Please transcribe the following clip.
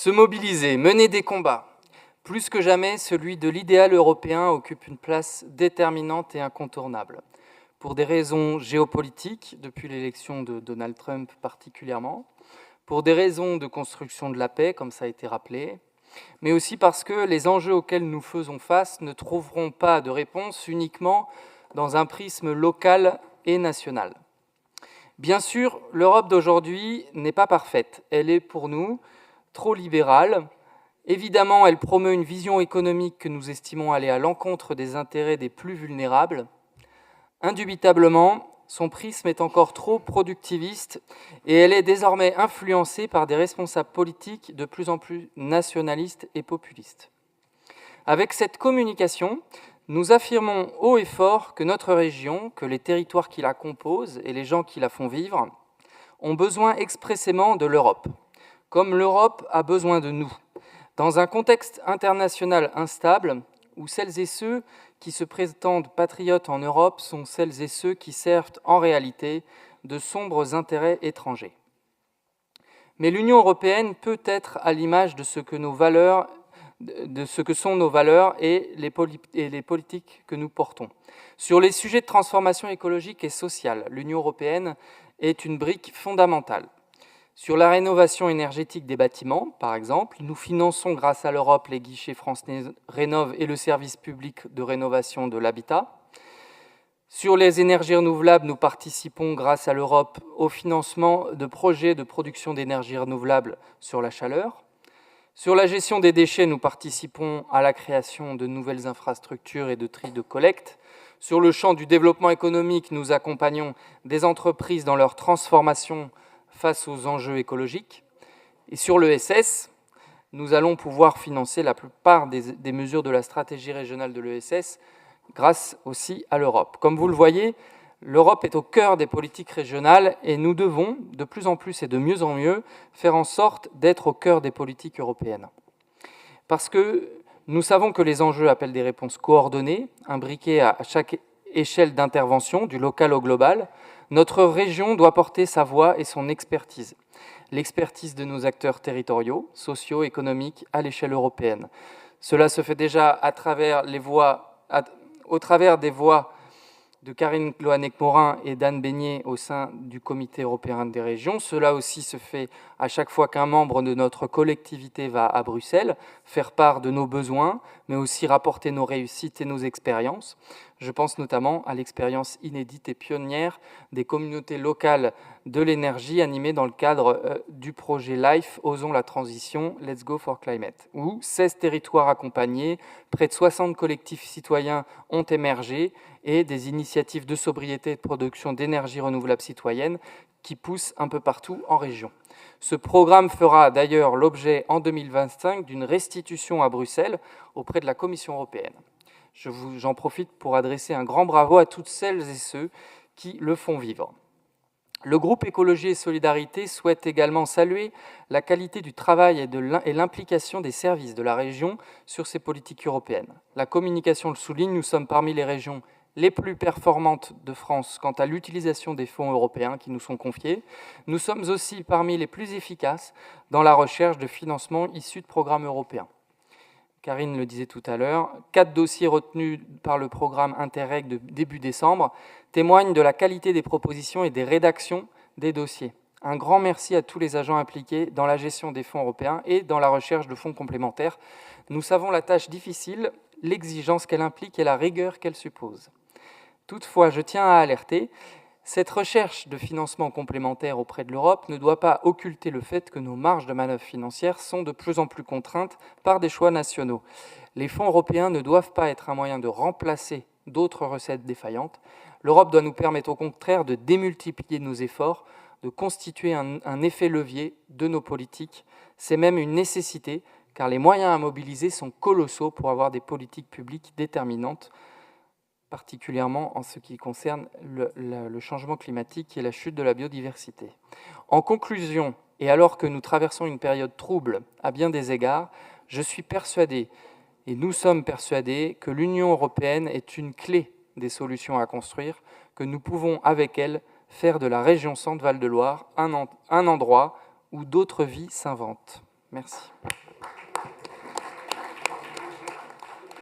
Se mobiliser, mener des combats. Plus que jamais, celui de l'idéal européen occupe une place déterminante et incontournable. Pour des raisons géopolitiques, depuis l'élection de Donald Trump particulièrement, pour des raisons de construction de la paix, comme ça a été rappelé, mais aussi parce que les enjeux auxquels nous faisons face ne trouveront pas de réponse uniquement dans un prisme local et national. Bien sûr, l'Europe d'aujourd'hui n'est pas parfaite. Elle est pour nous trop libérale. Évidemment, elle promeut une vision économique que nous estimons aller à l'encontre des intérêts des plus vulnérables. Indubitablement, son prisme est encore trop productiviste et elle est désormais influencée par des responsables politiques de plus en plus nationalistes et populistes. Avec cette communication, nous affirmons haut et fort que notre région, que les territoires qui la composent et les gens qui la font vivre ont besoin expressément de l'Europe, comme l'Europe a besoin de nous. Dans un contexte international instable, où celles et ceux qui se prétendent patriotes en Europe sont celles et ceux qui servent en réalité de sombres intérêts étrangers. Mais l'Union européenne peut être à l'image de ce que sont nos valeurs et les politiques que nous portons. Sur les sujets de transformation écologique et sociale, l'Union européenne est une brique fondamentale. Sur la rénovation énergétique des bâtiments, par exemple, nous finançons grâce à l'Europe les guichets France Rénov' et le service public de rénovation de l'habitat. Sur les énergies renouvelables, nous participons grâce à l'Europe au financement de projets de production d'énergie renouvelable sur la chaleur. Sur la gestion des déchets, nous participons à la création de nouvelles infrastructures et de tri de collecte. Sur le champ du développement économique, nous accompagnons des entreprises dans leur transformation face aux enjeux écologiques. Et sur l'ESS, nous allons pouvoir financer la plupart des mesures de la stratégie régionale de l'ESS grâce aussi à l'Europe. Comme vous le voyez, l'Europe est au cœur des politiques régionales et nous devons, de plus en plus et de mieux en mieux, faire en sorte d'être au cœur des politiques européennes. Parce que nous savons que les enjeux appellent des réponses coordonnées, imbriquées à chaque échelle d'intervention, du local au global. Notre région doit porter sa voix et son expertise. L'expertise de nos acteurs territoriaux, sociaux, économiques, à l'échelle européenne. Cela se fait déjà au travers des voix de Karine Loanec-Morin et d'Anne Beignet au sein du Comité européen des régions. Cela aussi se fait à chaque fois qu'un membre de notre collectivité va à Bruxelles, faire part de nos besoins, mais aussi rapporter nos réussites et nos expériences. Je pense notamment à l'expérience inédite et pionnière des communautés locales de l'énergie animées dans le cadre du projet LIFE Osons la transition, Let's Go for Climate, où 16 territoires accompagnés, près de 60 collectifs citoyens ont émergé et des initiatives de sobriété et de production d'énergie renouvelable citoyenne qui poussent un peu partout en région. Ce programme fera d'ailleurs l'objet en 2025 d'une restitution à Bruxelles auprès de la Commission européenne. J'en profite pour adresser un grand bravo à toutes celles et ceux qui le font vivre. Le groupe Écologie et Solidarité souhaite également saluer la qualité du travail et l'implication des services de la région sur ces politiques européennes. La communication le souligne, nous sommes parmi les régions les plus performantes de France quant à l'utilisation des fonds européens qui nous sont confiés. Nous sommes aussi parmi les plus efficaces dans la recherche de financement issus de programmes européens. Karine le disait tout à l'heure, 4 dossiers retenus par le programme Interreg de début décembre témoignent de la qualité des propositions et des rédactions des dossiers. Un grand merci à tous les agents impliqués dans la gestion des fonds européens et dans la recherche de fonds complémentaires. Nous savons la tâche difficile, l'exigence qu'elle implique et la rigueur qu'elle suppose. Toutefois, je tiens à alerter, cette recherche de financement complémentaire auprès de l'Europe ne doit pas occulter le fait que nos marges de manœuvre financières sont de plus en plus contraintes par des choix nationaux. Les fonds européens ne doivent pas être un moyen de remplacer d'autres recettes défaillantes. L'Europe doit nous permettre au contraire de démultiplier nos efforts, de constituer un effet levier de nos politiques. C'est même une nécessité, car les moyens à mobiliser sont colossaux pour avoir des politiques publiques déterminantes, particulièrement en ce qui concerne le changement climatique et la chute de la biodiversité. En conclusion, et alors que nous traversons une période trouble à bien des égards, je suis persuadé, et nous sommes persuadés, que l'Union européenne est une clé des solutions à construire, que nous pouvons avec elle faire de la région Centre-Val de Loire un endroit où d'autres vies s'inventent. Merci.